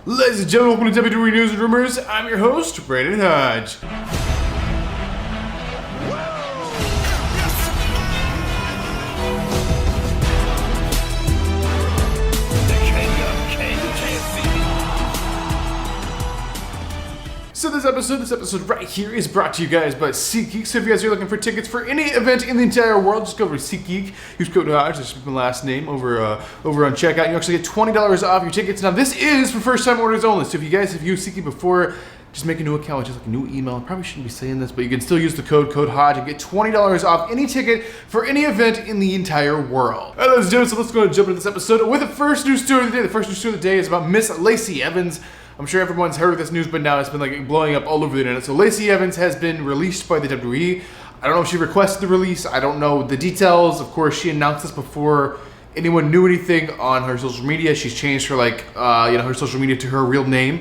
Ladies and gentlemen, welcome to WWE News and Rumors. I'm your host, Brandon Hodge. So this episode right here is brought to you guys by SeatGeek. So if you guys are looking for tickets for any event in the entire world, just go over to SeatGeek. Use code Hodge, that's my last name, over on checkout. You actually get $20 off your tickets. Now this is for first time orders only. So if you guys have used SeatGeek before, just make a new account, just like a new email. I probably shouldn't be saying this, but you can still use the code Hodge and get $20 off any ticket for any event in the entire world. All right, ladies and gentlemen, so let's go and jump into this episode with the first news story of the day. The first news story of the day is about Miss Lacey Evans. I'm sure everyone's heard of this news, but now it's been like blowing up all over the internet. So Lacey Evans has been released by the WWE. I don't know if she requested the release. I don't know the details. Of course, she announced this before anyone knew anything on her social media. She's changed her her social media to her real name,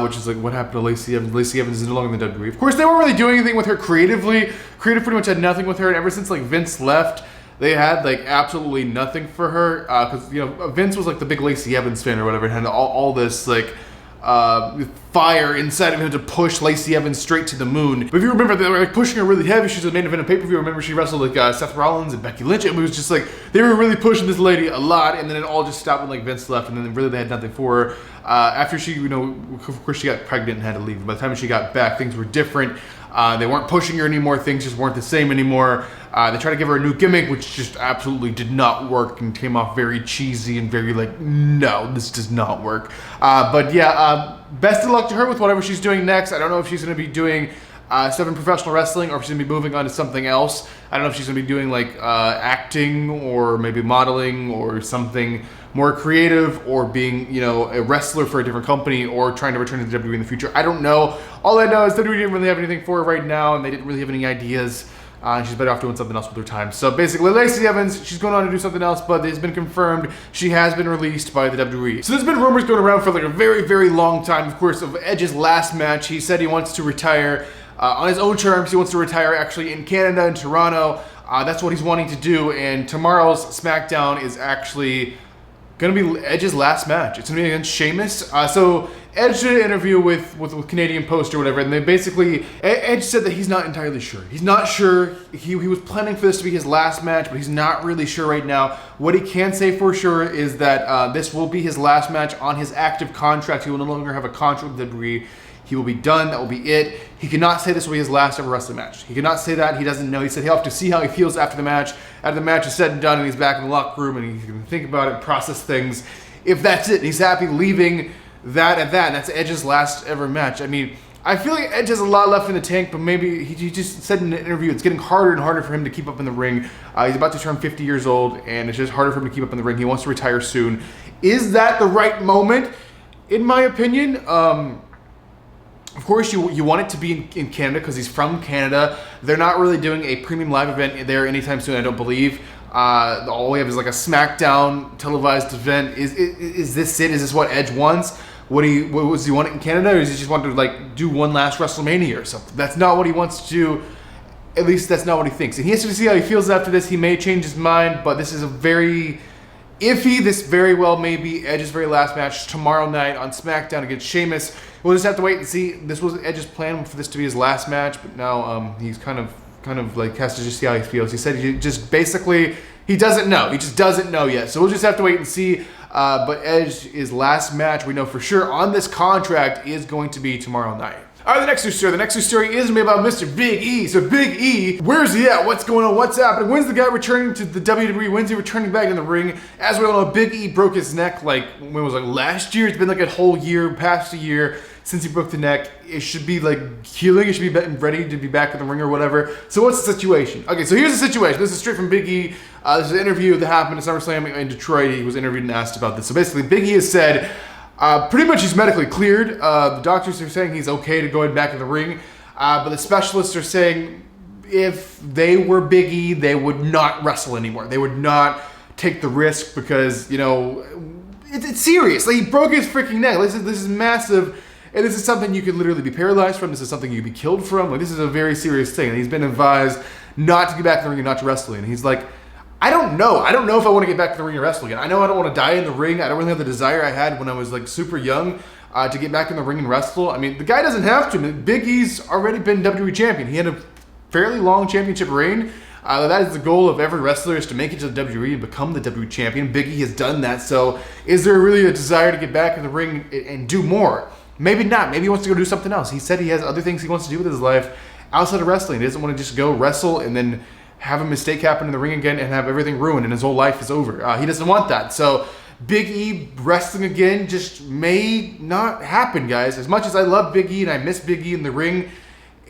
which is like what happened to Lacey Evans. Lacey Evans is no longer in the WWE. Of course, they weren't really doing anything with her creatively. Creative pretty much had nothing with her, and ever since like Vince left, they had like absolutely nothing for her. Because Vince was like the big Lacey Evans fan or whatever, and had all this like fire inside of him to push Lacey Evans straight to the moon. But if you remember, they were like pushing her really heavy. She's the main event of pay-per-view. Remember, she wrestled like Seth Rollins and Becky Lynch. It was just like they were really pushing this lady a lot, and then it all just stopped when like Vince left, and then really they had nothing for her. After she, of course, she got pregnant and had to leave. By the time she got back, things were different. They weren't pushing her anymore. Things just weren't the same anymore. They tried to give her a new gimmick, which just absolutely did not work and came off very cheesy and very like, no, this does not work. But yeah, best of luck to her with whatever she's doing next. I don't know if she's going to be doing stuff in professional wrestling or if she's going to be moving on to something else. I don't know if she's going to be doing like acting or maybe modeling or something more creative, or being, a wrestler for a different company, or trying to return to the WWE in the future. I don't know. All I know is WWE didn't really have anything for her right now, and they didn't really have any ideas. She's better off doing something else with her time. So basically, Lacey Evans, she's going on to do something else, but it's been confirmed she has been released by the WWE. So there's been rumors going around for like a very, very long time, of course, of Edge's last match. He said he wants to retire on his own terms. He wants to retire actually in Canada, in Toronto. That's what he's wanting to do, and tomorrow's SmackDown is actually going to be Edge's last match. It's going to be against Sheamus. So Edge did an interview with Canadian Post or whatever, and they basically, Edge said that he's not entirely sure. He's not sure. He was planning for this to be his last match, but he's not really sure right now. What he can say for sure is that this will be his last match on his active contract. He will no longer have a contract with WWE. He will be done. That will be it. He cannot say this will be his last ever wrestling match. He cannot say that. He doesn't know. He said he'll have to see how he feels after the match. After the match is said and done, and he's back in the locker room, and he can think about it, process things. If that's it, he's happy leaving that at that, and that's Edge's last ever match. I mean, I feel like Edge has a lot left in the tank, but maybe he just said in an interview it's getting harder and harder for him to keep up in the ring. He's about to turn 50 years old, and it's just harder for him to keep up in the ring. He wants to retire soon. Is that the right moment? In my opinion, of course, you want it to be in Canada because he's from Canada. They're not really doing a premium live event there anytime soon, I don't believe. All we have is like a SmackDown televised event. Is this it? Is this what Edge wants? Does he want it in Canada, or does he just want to like do one last WrestleMania or something? That's not what he wants to do. At least that's not what he thinks. And he has to see how he feels after this. He may change his mind, but this is a very iffy. This very well may be Edge's very last match tomorrow night on SmackDown against Sheamus. We'll just have to wait and see. This was Edge's plan for this to be his last match, but now he's kind of like has to just see how he feels. He said he just basically he doesn't know. He just doesn't know yet. So we'll just have to wait and see. But Edge's last match, we know for sure on this contract, is going to be tomorrow night. All right, the next news story. The next news story is going to be about Mr. Big E. So Big E, where's he at? What's going on? What's happening? When's the guy returning to the WWE? When's he returning back in the ring? As we all know, Big E broke his neck when was it, last year? It's been like a whole year, past a year since he broke the neck. It should be like healing. It should be ready to be back in the ring or whatever. So what's the situation? Okay, so here's the situation. This is straight from Big E. This is an interview that happened at SummerSlam in Detroit. He was interviewed and asked about this. So basically, Big E has said, pretty much he's medically cleared. The doctors are saying he's okay to go ahead back in the ring. But the specialists are saying if they were Big E, they would not wrestle anymore. They would not take the risk because, it's serious. Like, he broke his freaking neck. This is massive. And this is something you could literally be paralyzed from. This is something you could be killed from. Like, this is a very serious thing. And he's been advised not to get back in the ring and not to wrestle. And he's like, I don't know. I don't know if I want to get back to the ring and wrestle again. I know I don't want to die in the ring. I don't really have the desire I had when I was like super young. to get back in the ring and wrestle. I mean, the guy doesn't have to. Big E's already been WWE champion. He had a fairly long championship reign. That is the goal of every wrestler, is to make it to the WWE and become the WWE champion. Big E has done that. So is there really a desire to get back in the ring and do more? Maybe not. Maybe he wants to go do something else. He said he has other things he wants to do with his life outside of wrestling. He doesn't want to just go wrestle and then have a mistake happen in the ring again and have everything ruined and his whole life is over. He doesn't want that. So Big E wrestling again just may not happen, guys. As much as I love Big E and I miss Big E in the ring,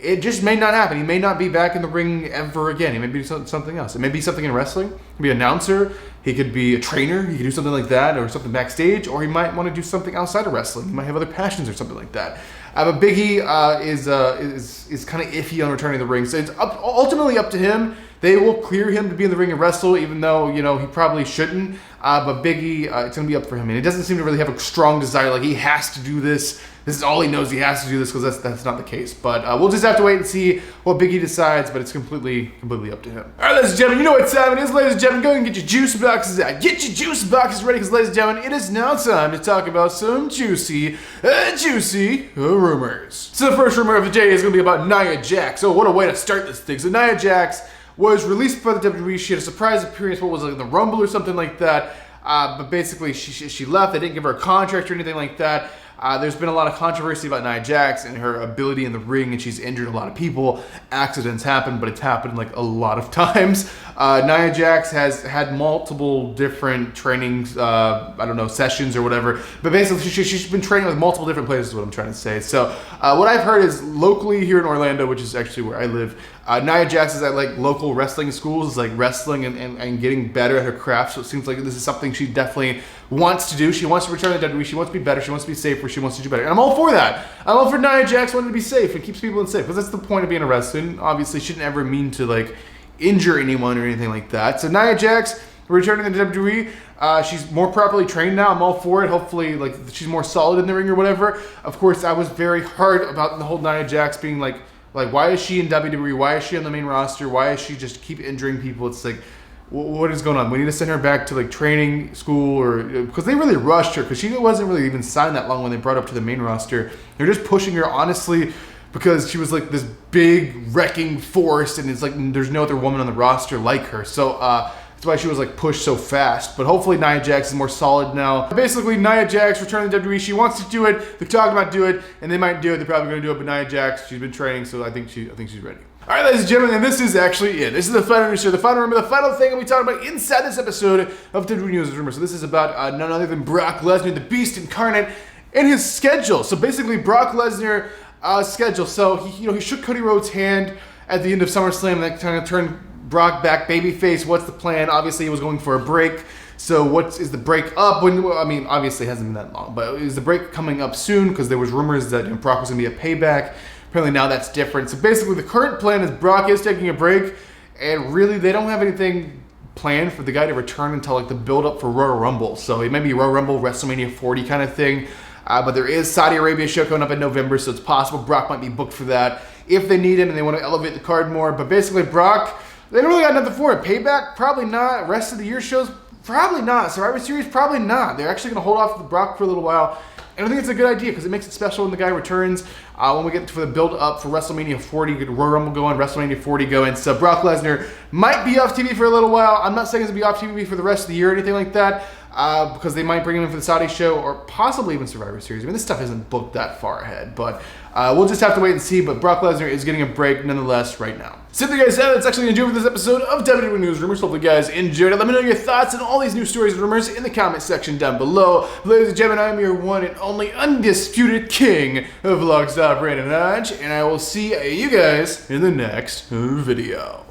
it just may not happen. He may not be back in the ring ever again. He may be something else. It may be something in wrestling. He could be an announcer. He could be a trainer. He could do something like that, or something backstage. Or he might want to do something outside of wrestling. He might have other passions or something like that. But Big E is kind of iffy on returning to the ring. So it's ultimately up to him. They will clear him to be in the ring and wrestle, even though, you know, he probably shouldn't. But Big E, it's going to be up for him. And he doesn't seem to really have a strong desire, like he has to do this. This is all he knows. He has to do this, because that's not the case. But we'll just have to wait and see what Big E decides. But it's completely up to him. All right, ladies and gentlemen, you know what time it is, ladies and gentlemen. Go and get your juice boxes out. Get your juice boxes ready, because, ladies and gentlemen, it is now time to talk about some juicy rumors. So the first rumor of the day is going to be about Nia Jax. Oh, what a way to start this thing. So Nia Jax was released by the WWE. She had a surprise appearance. What was it, like the Rumble or something like that? But basically, she left. They didn't give her a contract or anything like that. There's been a lot of controversy about Nia Jax and her ability in the ring, and she's injured a lot of people. Accidents happen, but it's happened like a lot of times. Nia Jax has had multiple different trainings, sessions or whatever. But basically, she's been training with multiple different places, is what I'm trying to say. So what I've heard is locally here in Orlando, which is actually where I live, Nia Jax is at like local wrestling schools, like wrestling and getting better at her craft. So it seems like this is something she definitely wants to do. She wants to return to WWE. She wants to be better. She wants to be safer. She wants to do better. And I'm all for that. I'm all for Nia Jax wanting to be safe and keeps people safe, because that's the point of being a wrestler. Obviously, shouldn't ever mean to like injure anyone or anything like that. So Nia Jax returning to WWE. She's more properly trained now. I'm all for it. Hopefully, like, she's more solid in the ring or whatever. Of course, I was very hard about the whole Nia Jax being like, why is she in WWE? Why is she on the main roster? Why is she just keep injuring people? It's like, what is going on? We need to send her back to like training school, or because they really rushed her, because she wasn't really even signed that long when they brought her up to the main roster. They're just pushing her, honestly, because she was like this big wrecking force, and it's like there's no other woman on the roster like her. So that's why she was like pushed so fast. But hopefully Nia Jax is more solid now. Basically, Nia Jax returning to WWE. She wants to do it. They're talking about doing it, and they might do it. They're probably going to do it. But Nia Jax, she's been training, so I think she's ready. All right, ladies and gentlemen, and this is actually it. This is the final news, the final rumor, the final thing that we talked about inside this episode of WWE News Rumor. So this is about none other than Brock Lesnar, the Beast incarnate, and his schedule. So basically, Brock Lesnar schedule. So he shook Cody Rhodes' hand at the end of SummerSlam, and that kind of turned Brock back babyface. What's the plan? Obviously, he was going for a break. So what is the break up? Obviously, it hasn't been that long, but is the break coming up soon? Because there was rumors that Brock was going to be a payback. Apparently now that's different. So basically, the current plan is Brock is taking a break, and really they don't have anything planned for the guy to return until like the build-up for Royal Rumble. So it may be Royal Rumble, WrestleMania 40 kind of thing. But there is Saudi Arabia show coming up in November, so it's possible Brock might be booked for that if they need him and they want to elevate the card more. But basically, Brock, they don't really got nothing for it. Payback, probably not. Rest of the year shows, probably not. Survivor Series, probably not. They're actually going to hold off the Brock for a little while. And I think it's a good idea because it makes it special when the guy returns. When we get to the build-up for WrestleMania 40, get Royal Rumble going, WrestleMania 40 going. So Brock Lesnar might be off TV for a little while. I'm not saying it's going to be off TV for the rest of the year or anything like that, because they might bring him in for the Saudi show or possibly even Survivor Series. I mean, this stuff isn't booked that far ahead, but we'll just have to wait and see. But Brock Lesnar is getting a break nonetheless right now. So there you guys have it. That's actually going to do it for this episode of WWE News Rumors. Hopefully you guys enjoyed it. Let me know your thoughts on all these news stories and rumors in the comment section down below. Ladies and gentlemen, I'm your one and only undisputed king of Vlogstop, Brandon Hodge, and I will see you guys in the next video.